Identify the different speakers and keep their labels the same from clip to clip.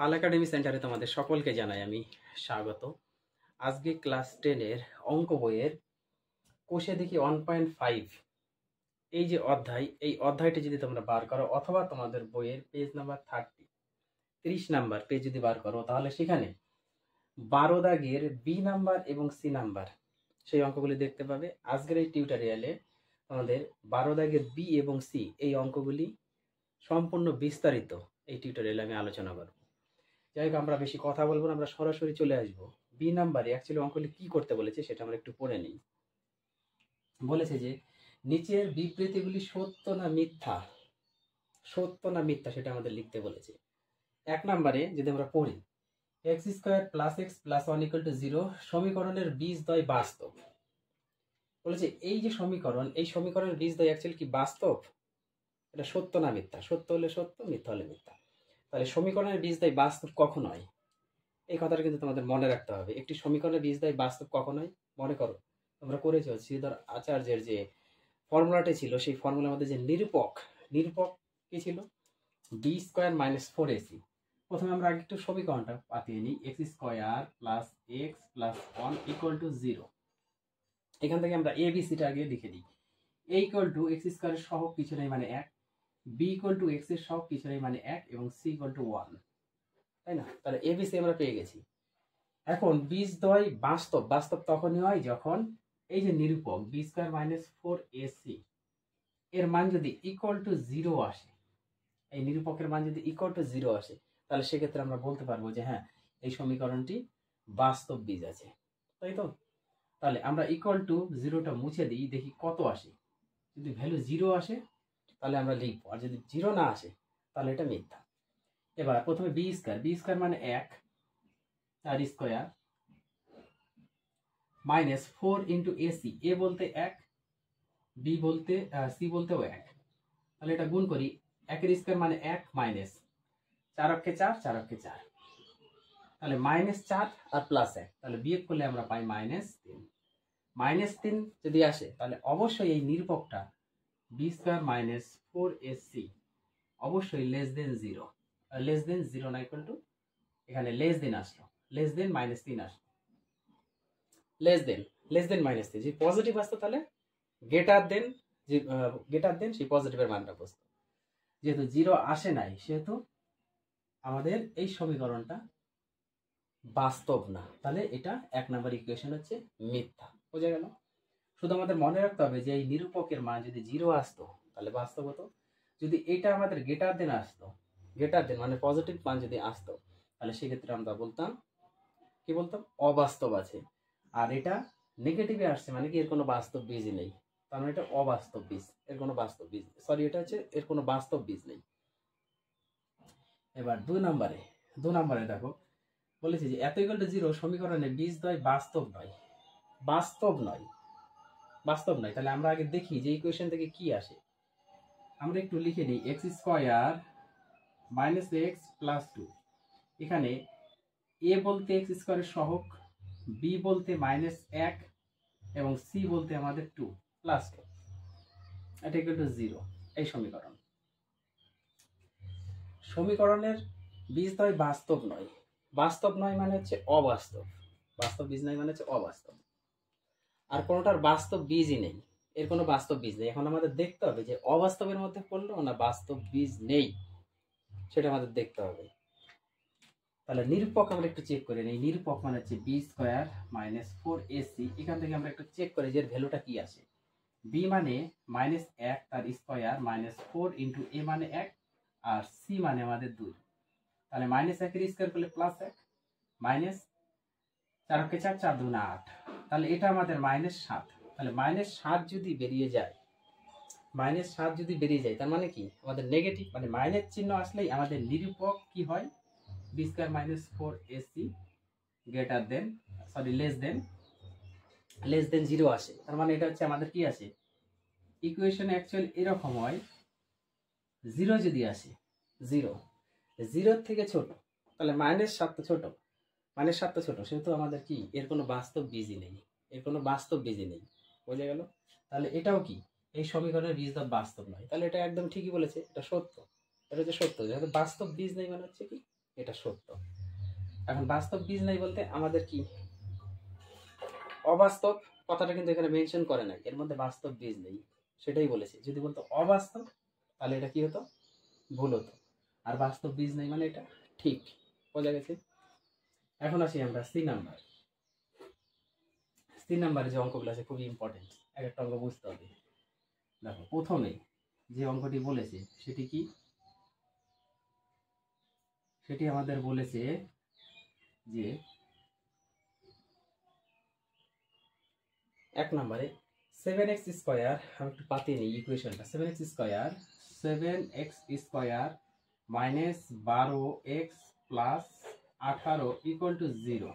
Speaker 1: পাল academy সেন্টারে তোমাদের সকলকে জানাই আমি স্বাগত। আজকে ক্লাস 10-এর অঙ্ক বইয়ের কোষে দেখি 1.5 এই যে অধ্যায়, এই অধ্যায়টি যদি তোমরা বার করো অথবা তোমাদের বইয়ের পেজ নাম্বার 30 নাম্বার পেজ যদি বার করো, তাহলে সেখানে 12 দাগের বি নাম্বার এবং সি নাম্বার সেই অঙ্কগুলি দেখতে পাবে। আজকের এই টিউটোরিয়ালে তোমাদের 12 দাগের বি এবং সি এই অঙ্কগুলি সম্পূর্ণ বিস্তারিত এই টিউটোরিয়ালে আমি আলোচনা করব। যাই হোক, আমরা বেশি কথা বলবো না, আমরা সরাসরি চলে আসব বি নাম্বারে। অ্যাকচুয়ালি অঙ্কগুলি কি করতে বলেছে সেটা আমরা একটু পড়ে নিই। বলেছে যে নিচের বিবৃতিগুলি সত্য না মিথ্যা, সত্য না মিথ্যা সেটা আমাদের লিখতে বলেছে। 1 নম্বরে যদি আমরা পড়ি, x² + x + 1 = 0 সমীকরণের বীজদ্বয় বাস্তব। বলেছে এই যে সমীকরণ, এই সমীকরণের বীজদ্বয় অ্যাকচুয়ালি কি বাস্তব, এটা সত্য না মিথ্যা, সত্য হলে সত্য, মিথ্যা হলে মিথ্যা। তাহলে সমীকরণের বীজদ্বয় বাস্তব কখন হয়, এই কথাটা কিন্তু তোমাদের মনে রাখতে হবে। একটি সমীকরণের বীজদ্বয় বাস্তব কখন হয়, মনে করো তোমরা করেছো শ্রীধর আচার্যের যে ফর্মুলাটি ছিল, সেই ফর্মুলার মধ্যে যে নিরূপক কি ছিল, b² - 4ac। প্রথমে আমরা আগে একটু সমীকরণটা পাতিয়ে নিই। x² + x + 1 = 0। এখান থেকে আমরা abcটা আগে লিখে দিই। a = x² এর সহগ কিছু নেই মানে 1, b = x এর সহগ কিছু নেই মানে 1 এবং c = 1, তাই না? তাহলে এবিসি আমরা পেয়ে গেছি। এখন বীজদ্বয় বাস্তব, বাস্তব তখনই হয় যখন এই যে নিরূপক b² - 4ac এর মান যদি =0 আসে, এই নিরূপকের মান যদি =0 আসে, তাহলে সেক্ষেত্রে আমরা বলতে পারবো যে হ্যাঁ, এই সমীকরণটি বাস্তব বীজ আছে, তাই তো? তাহলে আমরা =0টা মুছে দিই, দেখি কত আসে। যদি ভ্যালু 0 আসে তাহলে আমরা লিখবো, আর যদি 0 না আসে তাহলে এটা মিথ্যা। এবার প্রথমে b² মানে 1 তার স্কয়ার -4 × ac, a বলতে 1, b বলতে c বলতেও 1, তাহলে এটা গুণ করি। 1 এর স্কয়ার মানে 1 মাইনাস 4 × 4 4 × 4, তাহলে -4 আর +1, তাহলে বিয়োগ করলে আমরা পাই -3। -3 যদি আসে তাহলে অবশ্যই এই নিরূপকটা b² - 4ac অবশ্যই <0, <0 না ইকুয়াল টু, এখানে <, আসলো, -3 আসলো, -3 যে পজিটিভ আসতো তাহলে গ্রেটার দেন, যে গ্রেটার দেন সেই পজিটিভের মানটা বসতো। যেহেতু 0 আসে নাই সেহেতু আমাদের এই সমীকরণটা বাস্তব না, তাহলে এটা 1 নম্বর ইকুয়েশন হচ্ছে মিথ্যা। বোঝা গেল? শুধু আমাদের মনে রাখতে হবে যে এই নিরূপকের মান যদি 0 আসতো তাহলে বাস্তব হতো, যদি এটা আমাদের গ্রেটার দেন আসতো, গ্রেটার দেন মানে পজিটিভ মান যদি আসতো, তাহলে সেক্ষেত্রে আমরা বলতাম কি, বলতাম অবাস্তব আছে। আর এটা নেগেটিভে আসছে মানে কি এর কোনো বাস্তব বীজ নেই, তার মানে এটা অবাস্তব বীজ, এর কোনো বাস্তব বীজ, সরি এটা হচ্ছে এর কোনো বাস্তব বীজ নেই। এবার 2 নম্বরে দেখো, বলেছে যে এত = 0 সমীকরণে বীজদ্বয় বাস্তব নয়, বাস্তব নয়, বাস্তব নয়। তাহলে আমরা আগে দেখি যে ইকুয়েশন থেকে কি আসে। আমরা একটু লিখে নিই, x² - x + 2, এখানে a বলতে x² এর সহগ, b বলতে -1 এবং c বলতে আমাদের 2 + 2, এটা = 0। এই সমীকরণের বীজদ্বয় বাস্তব নয়, বাস্তব নয় মানে হচ্ছে অবাস্তব, বাস্তব বীজ নয় মানে হচ্ছে অবাস্তব। আর কোনোটার বাস্তব বীজই নেই, এর কোনো বাস্তব বীজ নেই। এখন আমাদের দেখতে হবে যে অবাস্তবের মধ্যে পড়লো না বাস্তব বীজ নেই, সেটা আমাদের দেখতে হবে। তাহলে নিরূপক আমরা একটু চেক করে নিই। নিরূপক মানে হচ্ছে b² - 4ac। এখান থেকে আমরা একটু চেক করি যে এর ভ্যালুটা কি আসে। b মানে -1 তার স্কয়ার -4 × a মানে 1 আর c মানে আমাদের 2, তাহলে -1 এর স্কয়ার করলে +1, -4 × 4 4 × 2 = 8, তাহলে এটা আমাদের -7। তাহলে -7 যদি বেরিয়ে যায়, -7 যদি বেরিয়ে যায় তার মানে কি আমাদের নেগেটিভ, মানে মাইনাস চিহ্ন আসলেই আমাদের নিরূপক কি হয়, b² - 4ac greater than, sorry less than 0 আসে। তার মানে এটা হচ্ছে আমাদের কি আসে, ইকুয়েশন অ্যাকচুয়ালি এরকম হয়, 0 যদি আসে, 0 থেকে ছোট, তাহলে -7 তো ছোট, -7 তো ছোট, সেহেতু আমাদের কি এর কোনো বাস্তব বীজই নেই, এর কোনো বাস্তব বীজই নেই। বোঝা গেল? তাহলে এটাও কি এই সমীকরণের বীজদ্বয় বাস্তব নয়, তাহলে এটা একদম ঠিকই বলেছে, এটা সত্য, এটা হচ্ছে সত্য, যেহেতু বাস্তব বীজ নেই মানে হচ্ছে কি এটা সত্য। এখন বাস্তব বীজ নাই বলতে আমাদের কি অবাস্তব কথাটা কিন্তু এখানে মেনশন করে নাই, এর মধ্যে বাস্তব বীজ নেই সেটাই বলেছে। যদি বলতো অবাস্তব তাহলে এটা কি হতো, ভুল হতো। আর বাস্তব বীজ নেই মানে এটা ঠিক। বোঝা গেছে? এখন আসি আমরা সি নাম্বার। সি নাম্বারে যে অঙ্কগুলো আছে খুবই ইম্পর্টেন্ট, এক একটা অঙ্ক বুঝতে হবে। দেখো প্রথমে যে অঙ্কটি বলেছে সেটি কি, সেটি আমাদের বলেছে যে এক নম্বরে 7x স্কোয়ার, আমি একটু পাতিয়ে নিই ইকুয়েশনটা, 7x square 7x square minus 12x plus 18 equal to 0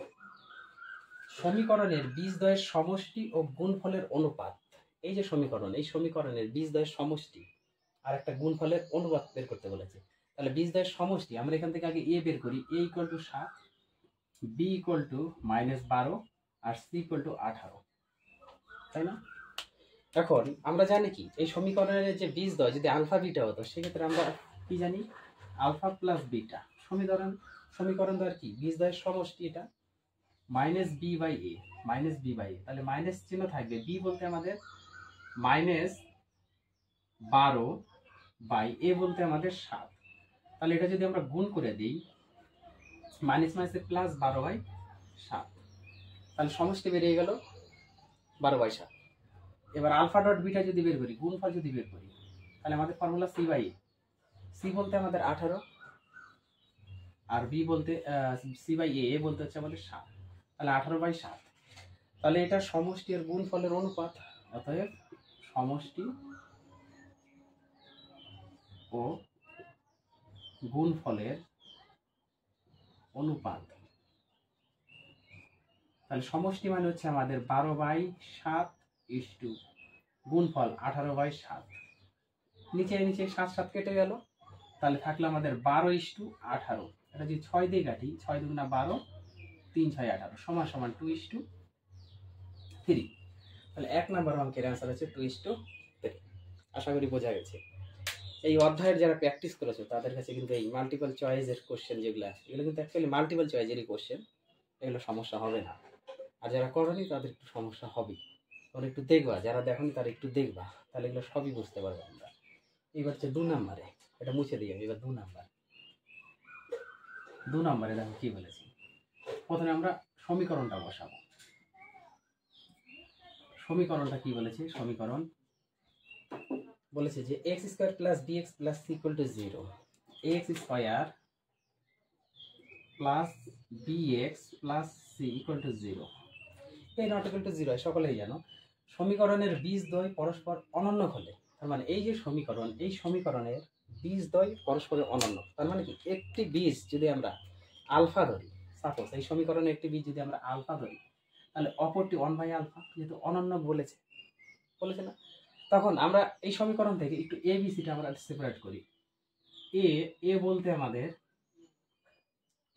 Speaker 1: সমীকরণের বীজদ্বয়ের সমষ্টি ও গুণফলের অনুপাত। এই যে সমীকরণ, এই সমীকরণের বীজদ্বয়ের সমষ্টি আর একটা গুণফলের অনুপাত বের করতে বলেছে। তাহলে বীজদ্বয়ের সমষ্টি আমরা এখান থেকে আগে এ বের করি, a equal to 7, b equal to -12 আর সি ইকুয়াল টু 18, তাই না? এখন আমরা জানি কি এই সমীকরণের যে বীজদ্বয় যদি আলফা বিটা হতো সেক্ষেত্রে আমরা কি জানি, আলফা প্লাস বিটা সমীকরণ দ্বয়ের কি বীজদ্বয়ের সমষ্টি, এটা মাইনাস বি বাই এ, তাহলে মাইনাস চিহ্ন থাকবে, বি বলতে আমাদের -12 বাই এ বলতে আমাদের 7। তাহলে এটা যদি আমরা গুণ করে দিই, মাইনাস মাইনাসে প্লাস 12/7, তাহলে সমষ্টি বেরিয়ে গেল 12/7। এবার আলফা ডট বিটা যদি বের করি, গুণফল যদি বের করি, তাহলে আমাদের formula C by A, C বলতে আমাদের 18 আর বি বলতে সি বাই এ বলতে হচ্ছে আমাদের 7, তাহলে 18/7। তাহলে এটা সমষ্টি আর গুণফলের অনুপাত, অতএব সমষ্টি ও গুণফলের অনুপাত। তাহলে সমষ্টি মানে হচ্ছে আমাদের 12/7 ইস্টু গুণফল 18/7, নিচে নিচে 7 7 কেটে গেল, তাহলে থাকলো আমাদের 12:18। এটা যদি 6 দিয়ে কাটি, 6 দুগুণা 12, 3 6 18 সমান সমান 2:3। তাহলে 1 নম্বর অঙ্কের অ্যান্সার হচ্ছে 2:3। আশা করি বোঝা গেছে। এই অধ্যায়ের যারা প্র্যাকটিস করেছো তাদের কাছে কিন্তু এই মাল্টিপল চয়েসের কোশ্চেন যেগুলো আছে এগুলো কিন্তু অ্যাকচুয়ালি মাল্টিপল চয়েসেরই কোশ্চেন, এগুলো সমস্যা হবে না। আর যারা করনি তাদের একটু সমস্যা হবে, তোমরা একটু দেখবা, যারা দেখনি তারা একটু দেখবা, তাহলে এগুলো সবই বুঝতে পারবে আমরা। এবার হচ্ছে 2 নম্বরে, এটা মুছে দিই আমি। এবার 2 নম্বরে দেখো কি বলেছি। প্রথমে আমরা সমীকরণটা বসাবো। সমীকরণটা কি বলেছে, সমীকরণ বলেছে যে x square plus bx plus c equal to 0, x square plus bx plus c equal to 0, এই নট ইকুয়াল টু 0 সকলেই জানো। সমীকরণের বীজদ্বয় পরস্পর অনন্য হলে, তার মানে এই যে সমীকরণ, এই সমীকরণের বীজদ্বয় পরস্পরের অনন্য, তার মানে কি একটি বীজ যদি আমরা আলফা ধরি, সাপোজ এই সমীকরণে একটি বীজ যদি আমরা আলফা ধরি, তাহলে অপরটি 1/α, যেহেতু অনন্য বলেছে না, তখন আমরা এই সমীকরণ থেকে একটু এ বি সিটা আমরা সেপারেট করি। এ বলতে আমাদের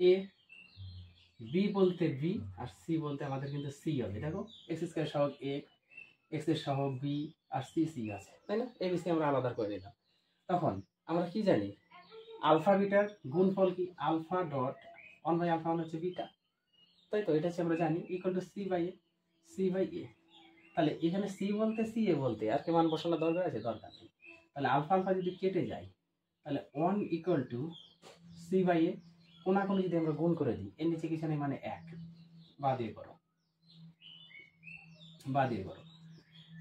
Speaker 1: এ, বি বলতে বি, আর সি বলতে আমাদের কিন্তু সি হবে। দেখো এক্স স্কয়ার সহগ এ, এক্স এর সহগ বি, আর সি সি আছে, তাই না? এ বি সি আমরা আলাদা করে নিলাম। তখন আমরা কি জানি, আলফা বিটার গুণফল কি, আলফা ডট 1/α মানে হচ্ছে বিটা, তাই তো? এটা হচ্ছে আমরা জানি ইকুয়াল টু সি বাই এ। তাহলে এখানে সি বলতে সি, এ বলতে আর কি মান বসানোর দরকার আছে? দরকার নেই। তাহলে আলফা আলফা যদি কেটে যায়, তাহলে 1 ইকুয়াল টু সি বাই এ, কোনাকুনি যদি আমরা গুণ করে দিই, এর নিচে কিছু নেই মানে 1, বা দিয়ে করো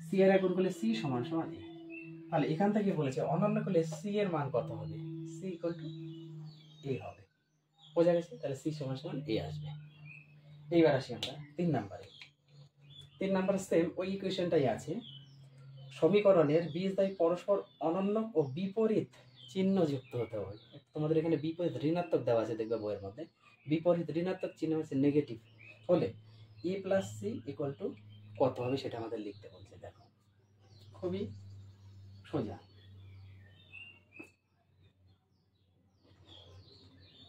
Speaker 1: সি এর গুণ করলে সি সমান সমান এ। তাহলে এখান থেকে বলেছে অনন্য করলে সি এর মান কত হবে, সি ইকুয়াল টু এ হবে। বোঝা গেছে? তাহলে সি সমান সমান এ আসবে। এইবার আসি আমরা 3 নম্বরে। 3 নম্বরে সেম ওই ইকুয়েশনটাই আছে। সমীকরণের বীজদ্বয় পরস্পর অনন্য ও বিপরীত চিহ্ন যুক্ত হতে হবে। তোমাদের এখানে বিপরীত ঋণাত্মক দেওয়া আছে, দেখবে বইয়ের মধ্যে। বিপরীত ঋণাত্মক চিহ্ন হচ্ছে নেগেটিভ হলে এ প্লাস সি ইকুয়াল টু কত হবে সেটা আমাদের লিখতে বলছে। দেখো খুবই সোজা।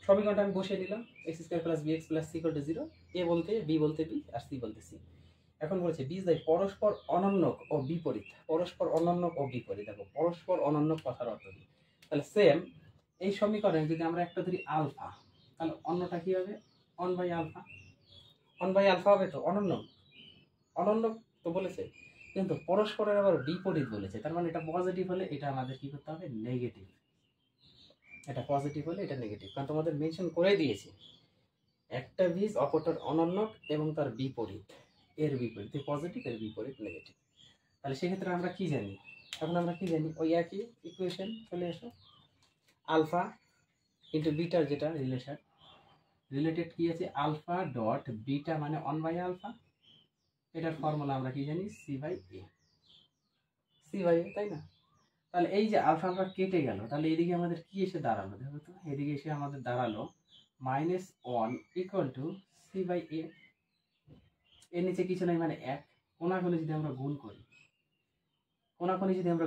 Speaker 1: সমীকরণটা আমি বসিয়ে দিলাম, X square plus B X plus C equal to 0, A বলতে বি বলতে বি আর সি বলতে সি। এখন বলছে বীজদ্বয় পরস্পর অনন্য ও বিপরীত। পরস্পর অনন্য ও বিপরীত, দেখো পরস্পর অনন্য কথার অর্থ কি? তাহলে সেম এই সমীকরণে যদি আমরা একটা ধরি আলফা, তাহলে অন্যটা কি হবে? 1/α। 1/α হবে তো, অনন্য অনন্য তো বলেছে, কিন্তু পরস্পরের আবার বিপরীত বলেছে, তার মানে এটা পজিটিভ হলে এটা আমাদের কি করতে হবে? নেগেটিভ। এটা পজিটিভ হলে এটা নেগেটিভ, কারণ তোমাদের মেনশন করে দিয়েছি একটা বীজ অপরটার অনন্য এবং তার বিপরীত, এর বিপরীত পজিটিভ, এর বিপরীত নেগেটিভ। তাহলে সেক্ষেত্রে আমরা কি জানি? এখন আমরা কি জানি? ওই একই ইকুয়েশন চলে আসো, আলফা ইন্টু বিটার যেটা রিলেটেড কি আছে? আলফা ডট বিটা মানে 1/α। এটার ফর্মুলা আমরা কি জানি? c/a, তাই না? তাহলে এই যে আলফা আমরা কেটে গেল, তাহলে এদিকে আমাদের কি এসে দাঁড়ালো? দেখো তো, এদিকে এসে আমাদের দাঁড়ালো -1 ইকুয়াল টু c/a। এর নিচে কিছু নাই মানে 1। কোনাকুনি যদি আমরা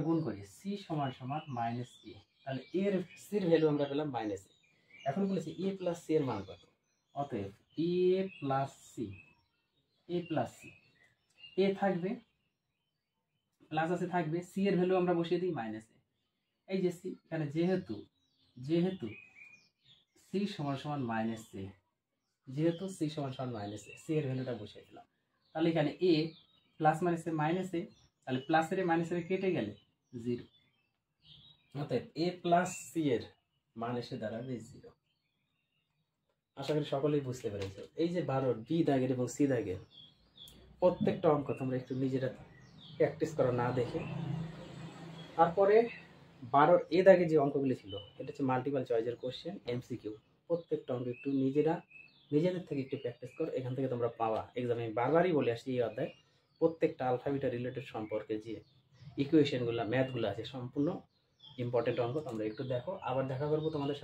Speaker 1: গুণ করি, c সমান সমান -a, তাহলে এর সির ভ্যালু আমরা পেলাম -a। এখন বলেছি a প্লাস c এর মান কত? অতএব a প্লাস c, a থাকবে প্লাস আছে থাকবে, c এর ভ্যালু আমরা বসিয়ে দিই -a। এই যে c, এখানে যেহেতু c সমান সমান -a, যেহেতু c সমান সমান -a, c এর ভ্যালুটা বসিয়ে দিলাম। তাহলে এখানে a প্লাস মাইনাসে -a, তাহলে প্লাসের মাইনাসের কেটে গেলে 0। অতএব a প্লাস c এর মান এসে দাঁড়াবে 0। আশা করি সকলেই বুঝতে পেরেছ। এই যে 12 বি দাগের এবং সি দাগের প্রত্যেকটা অঙ্ক তোমরা একটু নিজেরা প্র্যাকটিস করো না দেখে। তারপরে 12 এ দাগে যে অঙ্কগুলি ছিল, এটা হচ্ছে মাল্টিপল চয়েসের কোশ্চেন, এমসিকিউ। প্রত্যেকটা অঙ্ক একটু নিজেদের থেকে একটু প্র্যাকটিস করো, এখান থেকে তোমরা পাওয়া এক্সামে। আমি বারবারই বলে আসছি এই অধ্যায় প্রত্যেকটা আলফাবিটা রিলেটেড সম্পর্কে যে ইকুয়েশনগুলো ম্যাথগুলো আছে সম্পূর্ণ ইম্পর্টেন্ট অঙ্ক, তোমরা একটু দেখো। আবার দেখা করবো তোমাদের সাথে।